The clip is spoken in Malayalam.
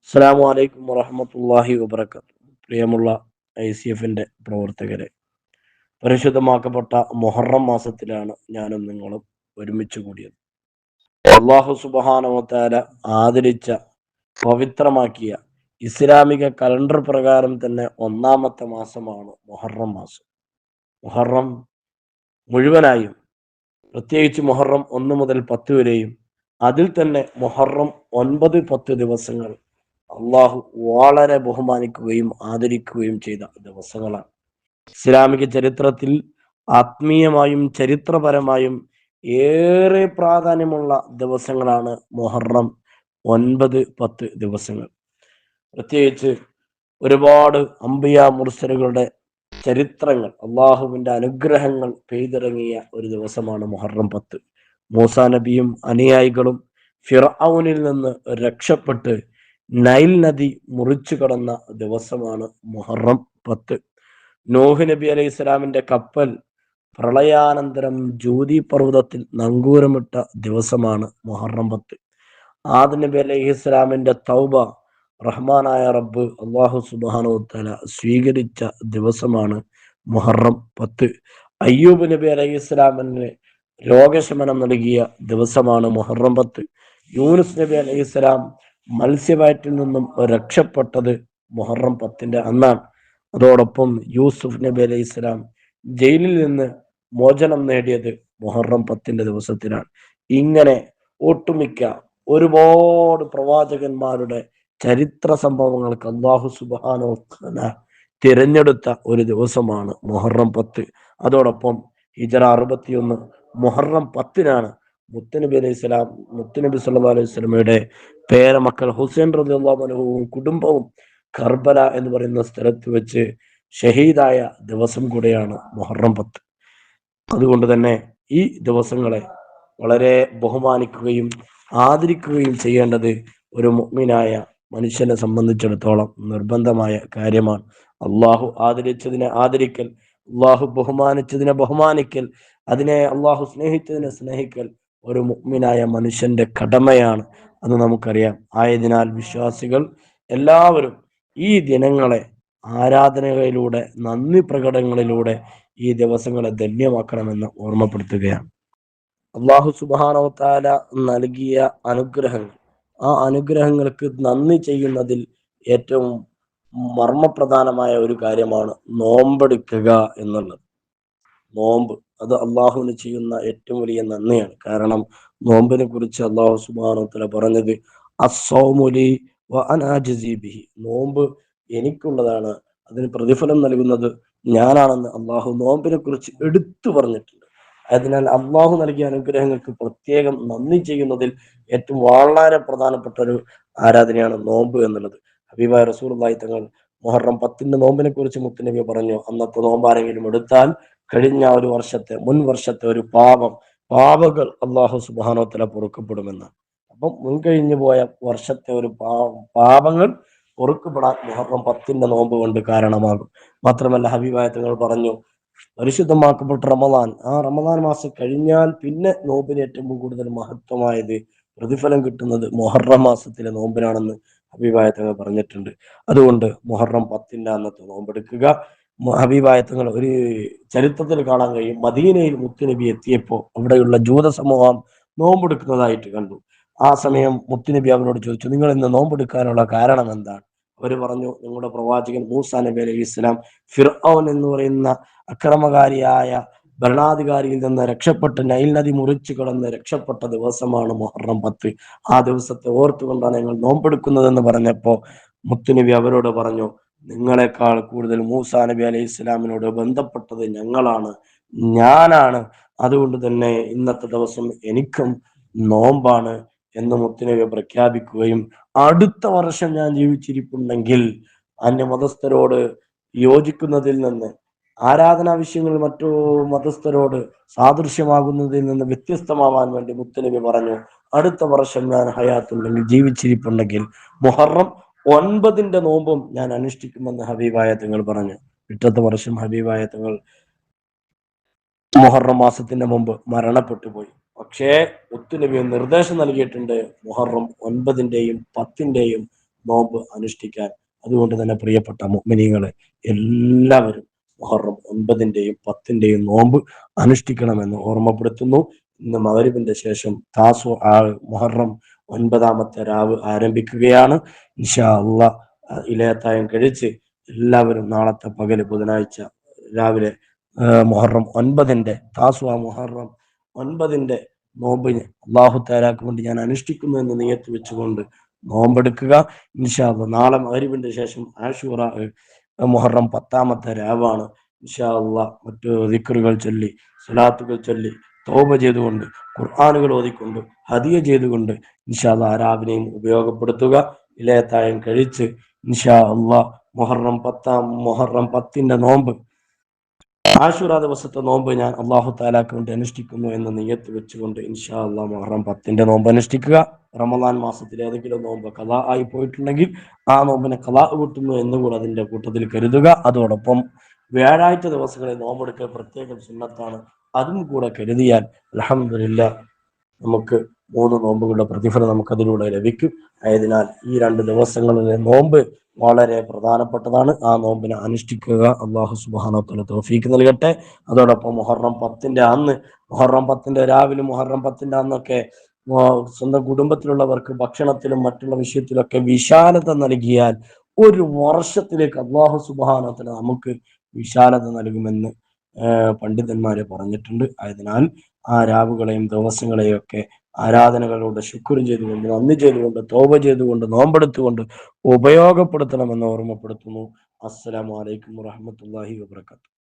അസ്സലാമു അലൈക്കും വറഹ്മത്തുള്ളാഹി വബറകാതുഹു. പ്രിയമുള്ള ICF-ന്റെ പ്രവർത്തകരെ, പരിശുദ്ധമാക്കപ്പെട്ട മുഹറം മാസത്തിലാണ് ഞാനും നിങ്ങളും ഒരുമിച്ച് കൂടിയത്. അല്ലാഹു സുബ്ഹാനഹു വ തആല ആദരിച്ച പവിത്രമാക്കിയ ഇസ്ലാമിക കലണ്ടർ പ്രകാരം തന്നെ ഒന്നാമത്തെ മാസമാണ് മുഹറം മാസം. മുഹറം മുഴുവനായും, പ്രത്യേകിച്ച് മുഹറം 1 മുതൽ 10 വരെയും, അതിൽ തന്നെ മുഹറം 9, 10 ദിവസങ്ങൾ അള്ളാഹു വളരെ ബഹുമാനിക്കുകയും ആദരിക്കുകയും ചെയ്ത ദിവസങ്ങളാണ്. ഇസ്ലാമിക ചരിത്രത്തിൽ ആത്മീയമായും ചരിത്രപരമായും ഏറെ പ്രാധാന്യമുള്ള ദിവസങ്ങളാണ് മുഹറം 9, 10 ദിവസങ്ങൾ. പ്രത്യേകിച്ച് ഒരുപാട് അംബിയാ മുർസലുകളുടെ ചരിത്രങ്ങൾ, അള്ളാഹുവിന്റെ അനുഗ്രഹങ്ങൾ പെയ്തിറങ്ങിയ ഒരു ദിവസമാണ് മുഹറം 10. മൂസാ നബിയും അനുയായികളും ഫിർഔനിൽ നിന്ന് രക്ഷപ്പെട്ട് നൈൽ നദി മുറിച്ചു കടന്ന ദിവസമാണ് മുഹറം 10. നോഹ് നബി അലൈഹി ഇസ്ലാമിന്റെ കപ്പൽ പ്രളയാനന്തരം ജൂതി പർവ്വതത്തിൽ നങ്കൂരമിട്ട ദിവസമാണ് മുഹറം 10. ആദം നബി അലൈഹി ഇസ്ലാമിന്റെ തൗബ റഹ്മാനായ റബ്ബ് അള്ളാഹു സുബ്ഹാനഹു വ തആല സ്വീകരിച്ച ദിവസമാണ് മുഹറം 10. അയ്യൂബ് നബി അലൈഹി ഇസ്ലാമിന് രോഗശമനം നൽകിയ ദിവസമാണ് മുഹറം 10. യൂനുസ് നബി അലൈഹി ഇസ്ലാം മത്സ്യവയറ്റിൽ നിന്നും രക്ഷപ്പെട്ടത് മുഹറം 10ന്റെ അന്നാണ്. അതോടൊപ്പം യൂസുഫ് നബി അലൈഹി ഇസ്ലാം ജയിലിൽ നിന്ന് മോചനം നേടിയത് മുഹറം 10ന്റെ ദിവസത്തിലാണ്. ഇങ്ങനെ ഒട്ടുമിക്ക ഒരുപാട് പ്രവാചകന്മാരുടെ ചരിത്ര സംഭവങ്ങൾക്ക് അല്ലാഹു സുബ്ഹാനഹു വ തആല തിരഞ്ഞെടുത്ത ഒരു ദിവസമാണ് മുഹറം 10. അതോടൊപ്പം ഹിജറ 61 മുഹറം 10നാണ് മുത്തുനബി അലൈഹി സ്വലാം, മുത്തുനബി സല്ലല്ലാഹു അലൈഹി വസല്ലമയുടെ പേരമക്കൾ ഹുസൈൻ റളിയല്ലാഹു അൻഹുവും കുടുംബവും കർബല എന്ന് പറയുന്ന സ്ഥലത്ത് വെച്ച് ഷഹീദായ ദിവസം കൂടെയാണ് മുഹറം 10. അതുകൊണ്ട് തന്നെ ഈ ദിവസങ്ങളെ വളരെ ബഹുമാനിക്കുകയും ആദരിക്കുകയും ചെയ്യേണ്ടത് ഒരു മുഅ്മിനായ മനുഷ്യനെ സംബന്ധിച്ചിടത്തോളം നിർബന്ധമായ കാര്യമാണ്. അള്ളാഹു ആദരിച്ചതിനെ ആദരിക്കൽ, അള്ളാഹു ബഹുമാനിച്ചതിനെ ബഹുമാനിക്കൽ, അതിനെ അള്ളാഹു സ്നേഹിച്ചതിനെ സ്നേഹിക്കൽ ഒരു മുഅ്മിനായ മനുഷ്യന്റെ കടമയാണ്. അത് നമുക്കറിയാം. ആയതിനാൽ വിശ്വാസികൾ എല്ലാവരും ഈ ദിനങ്ങളെ ആരാധനകളിലൂടെ, നന്ദി പ്രകടനങ്ങളിലൂടെ ഈ ദിവസങ്ങളെ ധന്യമാക്കണമെന്ന് ഓർമ്മപ്പെടുത്തുകയാണ്. അള്ളാഹു സുബ്ഹാനഹു വ തആല നൽകിയ അനുഗ്രഹങ്ങൾ, ആ അനുഗ്രഹങ്ങൾക്ക് നന്ദി ചെയ്യുന്നതിൽ ഏറ്റവും മർമ്മപ്രധാനമായ ഒരു കാര്യമാണ് നോമ്പെടുക്കുക എന്നുള്ളത്. നോമ്പ് അത് അള്ളാഹുവിന് ചെയ്യുന്ന ഏറ്റവും വലിയ നന്ദിയാണ്. കാരണം നോമ്പിനെ കുറിച്ച് അള്ളാഹു സുബ്ഹാനഹു വ തആല പറഞ്ഞത് അസ്സൗമു ലീ വ അനാ അജ്സീ ബിഹി, നോമ്പ് എനിക്കുള്ളതാണ്, അതിന് പ്രതിഫലം നൽകുന്നത് ഞാനാണെന്ന് അള്ളാഹു നോമ്പിനെ കുറിച്ച് എടുത്തു പറഞ്ഞിട്ടുണ്ട്. അതിനാൽ അള്ളാഹു നൽകിയ അനുഗ്രഹങ്ങൾക്ക് പ്രത്യേകം നന്ദി ചെയ്യുന്നതിൽ ഏറ്റവും വളരെ പ്രധാനപ്പെട്ട ഒരു ആരാധനയാണ് നോമ്പ് എന്നുള്ളത്. ഹബീബായ റസൂലുള്ളാഹി തങ്ങൾ മുഹറം 10ന്റെ നോമ്പിനെ കുറിച്ച് മുത്തുനബി പറഞ്ഞു, അന്നത്തെ നോമ്പ് ആരെങ്കിലും എടുത്താൽ കഴിഞ്ഞ ഒരു വർഷത്തെ, മുൻ വർഷത്തെ ഒരു പാപങ്ങൾ അള്ളാഹു സുബ്ഹാനഹു വ തആല പൊറുക്കപ്പെടുമെന്ന്. അപ്പം മുൻകഴിഞ്ഞു പോയ വർഷത്തെ ഒരു പാപങ്ങൾ പൊറുക്കപ്പെടാൻ മുഹറം 10ന്റെ നോമ്പ് കൊണ്ട് കാരണമാകും. മാത്രമല്ല ഹബീബായ തങ്ങൾ പറഞ്ഞു, പരിശുദ്ധമാക്കപ്പെട്ട റമദാൻ, ആ റമദാൻ മാസം കഴിഞ്ഞാൽ പിന്നെ നോമ്പിന് ഏറ്റവും കൂടുതൽ മഹത്വമായത്, പ്രതിഫലം കിട്ടുന്നത് മുഹറം മാസത്തിലെ നോമ്പിനാണെന്ന് ഹബീബായ തങ്ങൾ പറഞ്ഞിട്ടുണ്ട്. അതുകൊണ്ട് മുഹറം 10ന്റെ അന്നത്തെ നോമ്പെടുക്കുക. ഹബീബായ തങ്ങൾ ഒരു ചരിത്രത്തിൽ കാണാൻ കഴിയും, മദീനയിൽ മുത്തുനബി എത്തിയപ്പോൾ അവിടെയുള്ള ജൂത സമൂഹം നോമ്പെടുക്കുന്നതായിട്ട് കണ്ടു. ആ സമയം മുത്തുനബി അവരോട് ചോദിച്ചു, നിങ്ങൾ ഇന്ന് നോമ്പെടുക്കാനുള്ള കാരണം എന്താണ്? അവർ പറഞ്ഞു, നിങ്ങളുടെ പ്രവാചകൻ മൂസാ നബി അലൈഹി ഇസ്ലാം ഫിർഔൻ എന്ന് പറയുന്ന അക്രമകാരിയായ ഭരണാധികാരിയിൽ നിന്ന് രക്ഷപ്പെട്ട് നൈൽ നദി മുറിച്ചു കടന്ന് രക്ഷപ്പെട്ട ദിവസമാണ് മുഹറം 10. ആ ദിവസത്തെ ഓർത്തുകൊണ്ടാണ് ഞങ്ങൾ നോമ്പെടുക്കുന്നതെന്ന് പറഞ്ഞപ്പോൾ മുത്തുനബി അവരോട് പറഞ്ഞു, നിങ്ങളെക്കാൾ കൂടുതൽ മൂസാ നബി അലൈഹി ഇസ്ലാമിനോട് ബന്ധപ്പെട്ടത് ഞാനാണ്. അതുകൊണ്ട് തന്നെ ഇന്നത്തെ ദിവസം എനിക്കും നോമ്പാണ് എന്ന് മുത്തുനബി പ്രഖ്യാപിക്കുകയും, അടുത്ത വർഷം ഞാൻ ജീവിച്ചിരിപ്പുണ്ടെങ്കിൽ അന്യമതസ്ഥരോട് യോജിക്കുന്നതിൽ നിന്ന്, ആരാധനാ വിഷയങ്ങൾ മറ്റു മതസ്ഥരോട് സാദൃശ്യമാകുന്നതിൽ നിന്ന് വ്യത്യസ്തമാവാൻ വേണ്ടി മുത്തുനബി പറഞ്ഞു, അടുത്ത വർഷം ഞാൻ ഹയാത്തുണ്ടെങ്കിൽ, ജീവിച്ചിരിപ്പുണ്ടെങ്കിൽ മുഹറം 9ന്റെ നോമ്പും ഞാൻ അനുഷ്ഠിക്കുമെന്ന് ഹബീബായ തങ്ങൾ പറഞ്ഞു. പിറ്റത്തെ വർഷം ഹബീബായ തങ്ങൾ മുഹറം മാസത്തിന്റെ മുമ്പ് മരണപ്പെട്ടു പോയി. പക്ഷേ മുത്തുനബി നിർദ്ദേശം നൽകിയിട്ടുണ്ട്, മുഹറം 9ന്റെയും 10ന്റെയും നോമ്പ് അനുഷ്ഠിക്കാൻ. അതുകൊണ്ട് തന്നെ പ്രിയപ്പെട്ട മുഅ്മിനീങ്ങളെ, എല്ലാവരും മുഹറം 9-ന്റെയും 10-ന്റെയും നോമ്പ് അനുഷ്ഠിക്കണമെന്ന് ഓർമ്മപ്പെടുത്തുന്നു. ഇന്ന് മഗ്‌രിബിന്റെ ശേഷം മുഹറം 9-ാമത്തെ രാവ് ആരംഭിക്കുകയാണ്. ഇൻഷാ അല്ലാഹ് ഇലയത്തായം കഴിച്ച് എല്ലാവരും നാളത്തെ പകല് ബുധനാഴ്ച രാവിലെ മുഹറം 9-ന്റെ മുഹറം 9-ന്റെ നോമ്പിന് അല്ലാഹു തആലക്ക് വേണ്ടി ഞാൻ അനുഷ്ഠിക്കുന്നു എന്ന് നിയത്ത് വെച്ചുകൊണ്ട് നോമ്പെടുക്കുക. ഇൻഷാ അല്ലാഹ് നാളെ മഗ്‌രിബിന്റെ ശേഷം ആശൂറ മുഹറം 10-ാമത്തെ രാവാണ്. ഇൻഷാ അല്ലാഹ് മറ്റു ദിക്റുകൾ ചൊല്ലി, സ്വലാത്തുകൾ ചൊല്ലി, തൗബ ചെയ്തുകൊണ്ട്, ഖുർആനുകൾ ഓതിക്കൊണ്ട്, ഹദിയ ചെയ്തുകൊണ്ട് ഇൻഷാ അല്ലാഹ് ആ രാവിനെയും ഉപയോഗപ്പെടുത്തുക. ഇലയത്തായം കഴിച്ച് ഇൻഷാ അല്ലാഹ് മുഹറം 10-ന്റെ നോമ്പ്, ആശുറ ദിവസത്തെ നോമ്പ് ഞാൻ അല്ലാഹു തആലക്ക് വേണ്ടി അനുഷ്ഠിക്കുന്നു എന്ന് നിയത്ത് വെച്ചുകൊണ്ട് ഇൻഷാ അല്ലാഹ് മുഹറം 10-ന്റെ നോമ്പ് അനുഷ്ഠിക്കുക. റമദാൻ മാസത്തിൽ ഏതെങ്കിലും നോമ്പ് ഖളാ ആയി പോയിട്ടുണ്ടെങ്കിൽ ആ നോമ്പിനെ ഖളാ കിട്ടുന്നു എന്നുകൂടെ അതിന്റെ കൂട്ടത്തിൽ കരുതുക. അതോടൊപ്പം വ്യാഴാഴ്ച ദിവസങ്ങളിൽ നോമ്പെടുക്കൽ പ്രത്യേകം സുന്നത്താണ്. അതും കൂടെ കരുതിയാൽ അൽഹംദുലില്ലാഹ് നമുക്ക് 3 നോമ്പുകളുടെ പ്രതിഫലം നമുക്കതിലൂടെ ലഭിക്കും. ആയതിനാൽ ഈ 2 ദിവസങ്ങളിലെ നോമ്പ് വളരെ പ്രധാനപ്പെട്ടതാണ്. ആ നോമ്പിനെ അനുഷ്ഠിക്കുക. അല്ലാഹു സുബ്ഹാനഹു വ തആല തൗഫീഖ് നൽകട്ടെ. അതോടൊപ്പം മുഹറം 10-ന്റെ അന്ന്, മുഹറം 10-ന്റെ രാവിലെ, മുഹറം 10-ന്റെ അന്നൊക്കെ സ്വന്തം കുടുംബത്തിലുള്ളവർക്ക് ഭക്ഷണത്തിലും മറ്റുള്ള വിഷയത്തിലൊക്കെ വിശാലത നൽകിയാൽ ഒരു വർഷത്തിലേക്ക് അല്ലാഹു സുബ്ഹാനഹു വ തആല നമുക്ക് വിശാലത നൽകുമെന്ന് പണ്ഡിതന്മാര് പറഞ്ഞിട്ടുണ്ട്. ആയതിനാൽ ആ രാവുകളെയും ദിവസങ്ങളെയും ഒക്കെ ആരാധനകളോട് ശുക്ർ ചെയ്തുകൊണ്ട്, നന്ദി ചെയ്തുകൊണ്ട്, തൗബ ചെയ്തുകൊണ്ട്, നോമ്പെടുത്തുകൊണ്ട് ഉപയോഗപ്പെടുത്തണമെന്ന് ഓർമ്മപ്പെടുത്തുന്നു. അസ്സലാമു അലൈക്കും വറഹ്മത്തുള്ളാഹി വബറകാതുഹു.